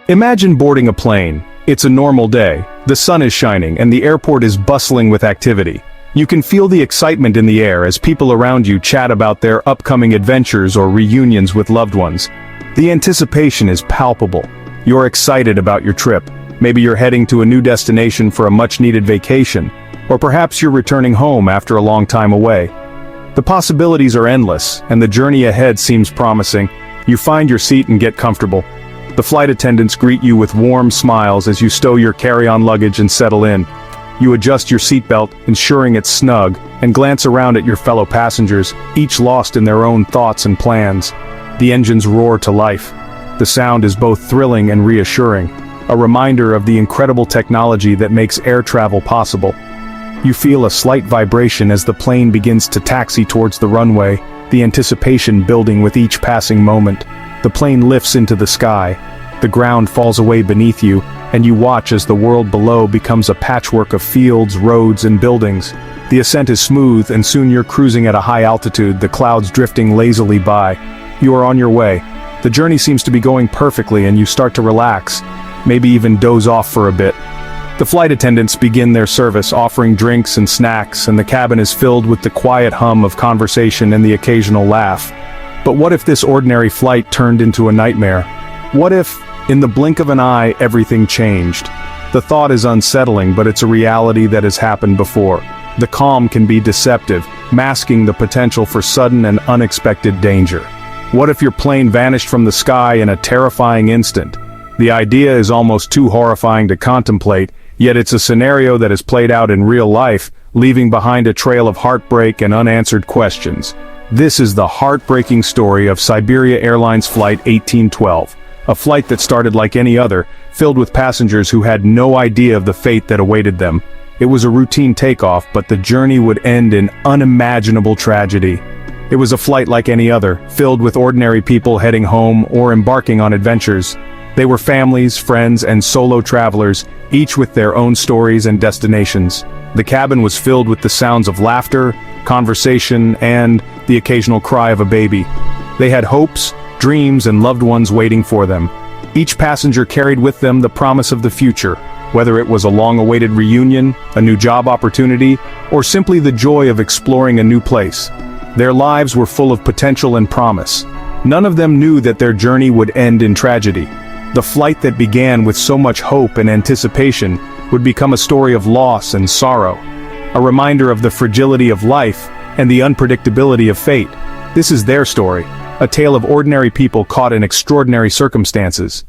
Imagine boarding a plane. It's a normal day. The sun is shining and the airport is bustling with activity. You can feel the excitement in the air as people around you chat about their upcoming adventures or reunions with loved ones. The anticipation is palpable. You're excited about your trip. Maybe you're heading to a new destination for a much-needed vacation, or perhaps you're returning home after a long time away. The possibilities are endless, and the journey ahead seems promising. You find your seat and get comfortable. The flight attendants greet you with warm smiles as you stow your carry-on luggage and settle in. You adjust your seatbelt, ensuring it's snug, and glance around at your fellow passengers, each lost in their own thoughts and plans. The engines roar to life. The sound is both thrilling and reassuring, a reminder of the incredible technology that makes air travel possible. You feel a slight vibration as the plane begins to taxi towards the runway, the anticipation building with each passing moment. The plane lifts into the sky. The ground falls away beneath you, and you watch as the world below becomes a patchwork of fields, roads, and buildings. The ascent is smooth, and soon you're cruising at a high altitude, the clouds drifting lazily by. You are on your way. The journey seems to be going perfectly, and you start to relax, maybe even doze off for a bit. The flight attendants begin their service, offering drinks and snacks, and the cabin is filled with the quiet hum of conversation and the occasional laugh. But what if this ordinary flight turned into a nightmare? What if, in the blink of an eye, everything changed? The thought is unsettling, but it's a reality that has happened before. The calm can be deceptive, masking the potential for sudden and unexpected danger. What if your plane vanished from the sky in a terrifying instant? The idea is almost too horrifying to contemplate, yet it's a scenario that has played out in real life, leaving behind a trail of heartbreak and unanswered questions. This is the heartbreaking story of Siberia Airlines Flight 1812, a flight that started like any other, filled with passengers who had no idea of the fate that awaited them. It was a routine takeoff, but the journey would end in unimaginable tragedy. It was a flight like any other, filled with ordinary people heading home or embarking on adventures. They were families, friends, and solo travelers, each with their own stories and destinations. The cabin was filled with the sounds of laughter, conversation, and the occasional cry of a baby. They had hopes, dreams, and loved ones waiting for them. Each passenger carried with them the promise of the future, whether it was a long-awaited reunion, a new job opportunity, or simply the joy of exploring a new place. Their lives were full of potential and promise. None of them knew that their journey would end in tragedy. The flight that began with so much hope and anticipation would become a story of loss and sorrow, a reminder of the fragility of life and the unpredictability of fate. This is their story, a tale of ordinary people caught in extraordinary circumstances.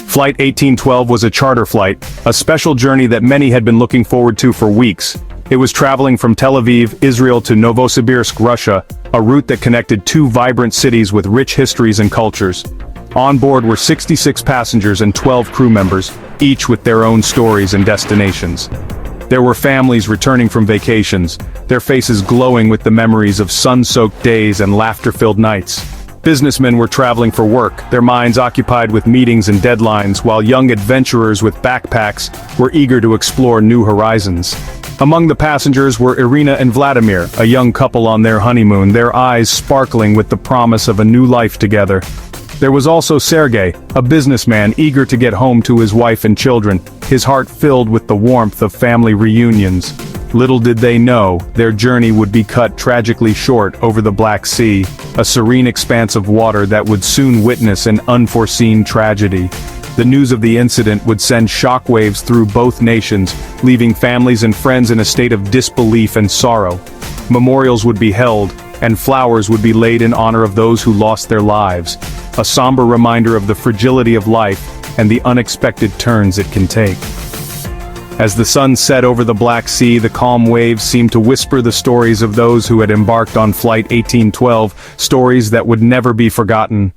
Flight 1812 was a charter flight, a special journey that many had been looking forward to for weeks. It was traveling from Tel Aviv, Israel to Novosibirsk, Russia, a route that connected two vibrant cities with rich histories and cultures. On board were 66 passengers and 12 crew members, each with their own stories and destinations. There were families returning from vacations, their faces glowing with the memories of sun-soaked days and laughter-filled nights. Businessmen were traveling for work, their minds occupied with meetings and deadlines, while young adventurers with backpacks were eager to explore new horizons. Among the passengers were Irina and Vladimir, a young couple on their honeymoon, their eyes sparkling with the promise of a new life together. There was also Sergei, a businessman eager to get home to his wife and children, his heart filled with the warmth of family reunions. Little did they know, their journey would be cut tragically short over the Black Sea, a serene expanse of water that would soon witness an unforeseen tragedy. The news of the incident would send shockwaves through both nations, leaving families and friends in a state of disbelief and sorrow. Memorials would be held, and flowers would be laid in honor of those who lost their lives, a somber reminder of the fragility of life and the unexpected turns it can take. As the sun set over the Black Sea, the calm waves seemed to whisper the stories of those who had embarked on Flight 1812, stories that would never be forgotten.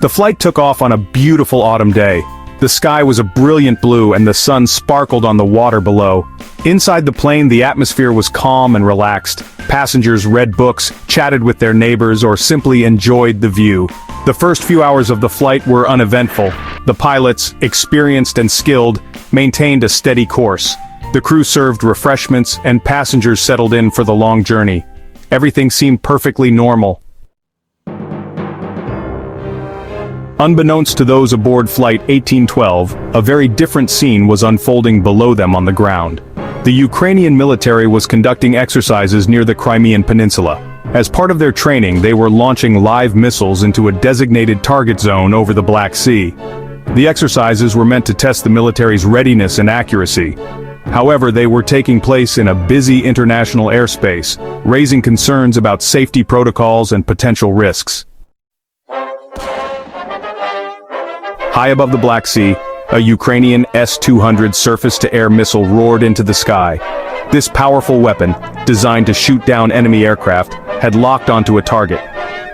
The flight took off on a beautiful autumn day. The sky was a brilliant blue and the sun sparkled on the water below. Inside the plane, the atmosphere was calm and relaxed. Passengers read books, chatted with their neighbors, or simply enjoyed the view. The first few hours of the flight were uneventful. The pilots, experienced and skilled, maintained a steady course. The crew served refreshments and passengers settled in for the long journey. Everything seemed perfectly normal. Unbeknownst to those aboard Flight 1812, a very different scene was unfolding below them on the ground. The Ukrainian military was conducting exercises near the Crimean Peninsula. As part of their training, they were launching live missiles into a designated target zone over the Black Sea. The exercises were meant to test the military's readiness and accuracy. However, they were taking place in a busy international airspace, raising concerns about safety protocols and potential risks. High above the Black Sea, a Ukrainian S-200 surface-to-air missile roared into the sky. This powerful weapon, designed to shoot down enemy aircraft, had locked onto a target.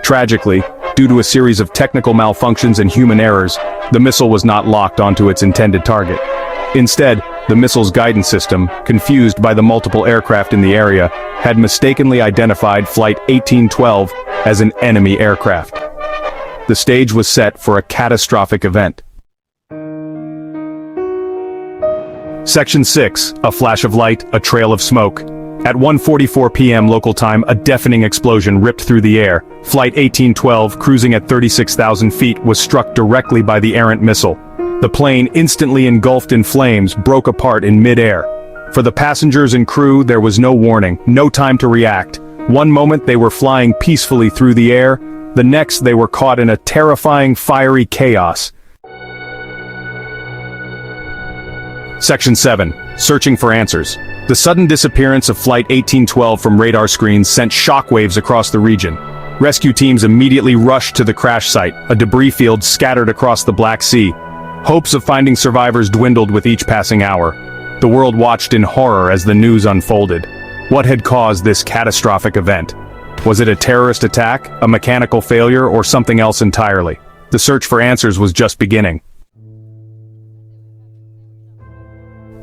Tragically, due to a series of technical malfunctions and human errors, the missile was not locked onto its intended target. Instead, the missile's guidance system, confused by the multiple aircraft in the area, had mistakenly identified Flight 1812 as an enemy aircraft. The stage was set for a catastrophic event. Section 6, a flash of light, a trail of smoke. At 1:44 p.m. local time, a deafening explosion ripped through the air. Flight 1812, cruising at 36,000 feet, was struck directly by the errant missile. The plane, instantly engulfed in flames, broke apart in mid-air. For the passengers and crew, there was no warning, no time to react. One moment they were flying peacefully through the air, the next they were caught in a terrifying fiery chaos. Section 7. Searching for answers. The sudden disappearance of Flight 1812 from radar screens sent shockwaves across the region. Rescue teams immediately rushed to the crash site, a debris field scattered across the Black Sea. Hopes of finding survivors dwindled with each passing hour. The world watched in horror as the news unfolded. What had caused this catastrophic event? Was it a terrorist attack, a mechanical failure, or something else entirely? The search for answers was just beginning.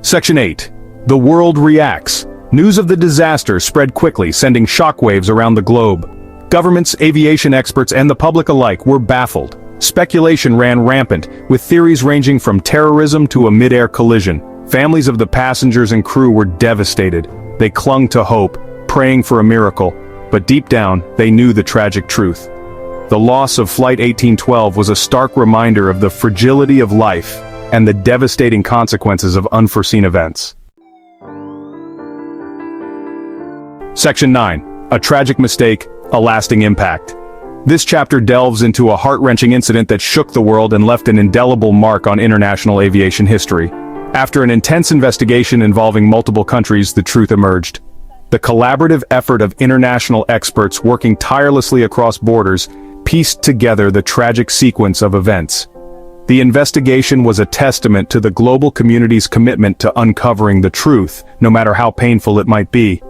Section 8. The world reacts. News of the disaster spread quickly, sending shockwaves around the globe. Governments, aviation experts, and the public alike were baffled. Speculation ran rampant, with theories ranging from terrorism to a mid-air collision. Families of the passengers and crew were devastated. They clung to hope, praying for a miracle. But deep down, they knew the tragic truth. The loss of Flight 1812 was a stark reminder of the fragility of life and the devastating consequences of unforeseen events. Section 9. A tragic mistake, a lasting impact. This chapter delves into a heart-wrenching incident that shook the world and left an indelible mark on international aviation history. After an intense investigation involving multiple countries, the truth emerged. The collaborative effort of international experts working tirelessly across borders pieced together the tragic sequence of events. The investigation was a testament to the global community's commitment to uncovering the truth, no matter how painful it might be.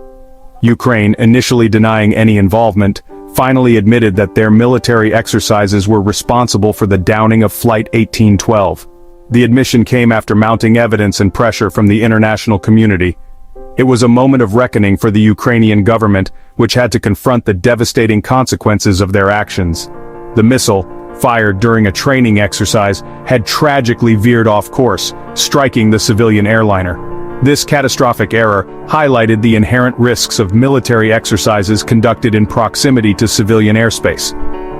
Ukraine, initially denying any involvement, finally admitted that their military exercises were responsible for the downing of Flight 1812. The admission came after mounting evidence and pressure from the international community. It was a moment of reckoning for the Ukrainian government, which had to confront the devastating consequences of their actions. The missile, fired during a training exercise, had tragically veered off course, striking the civilian airliner. This catastrophic error highlighted the inherent risks of military exercises conducted in proximity to civilian airspace.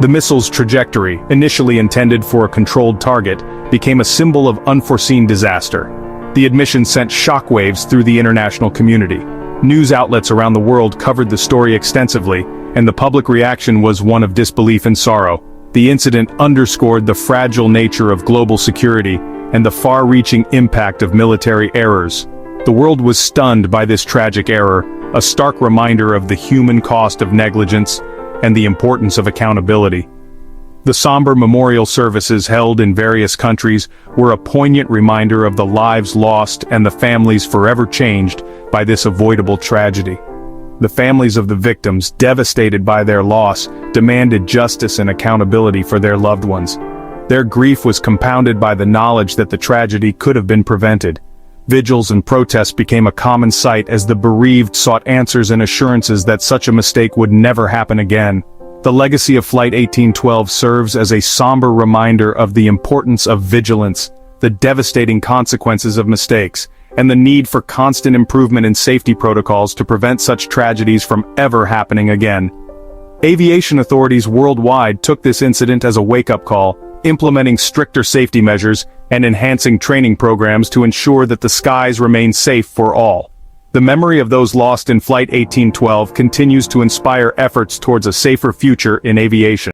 The missile's trajectory, initially intended for a controlled target, became a symbol of unforeseen disaster. The admission sent shockwaves through the international community. News outlets around the world covered the story extensively, and the public reaction was one of disbelief and sorrow. The incident underscored the fragile nature of global security and the far-reaching impact of military errors. The world was stunned by this tragic error, a stark reminder of the human cost of negligence and the importance of accountability. The somber memorial services held in various countries were a poignant reminder of the lives lost and the families forever changed by this avoidable tragedy. The families of the victims, devastated by their loss, demanded justice and accountability for their loved ones. Their grief was compounded by the knowledge that the tragedy could have been prevented. Vigils and protests became a common sight as the bereaved sought answers and assurances that such a mistake would never happen again. The legacy of Flight 1812 serves as a somber reminder of the importance of vigilance, the devastating consequences of mistakes, and the need for constant improvement in safety protocols to prevent such tragedies from ever happening again. Aviation authorities worldwide took this incident as a wake-up call, implementing stricter safety measures, and enhancing training programs to ensure that the skies remain safe for all. The memory of those lost in Flight 1812 continues to inspire efforts towards a safer future in aviation.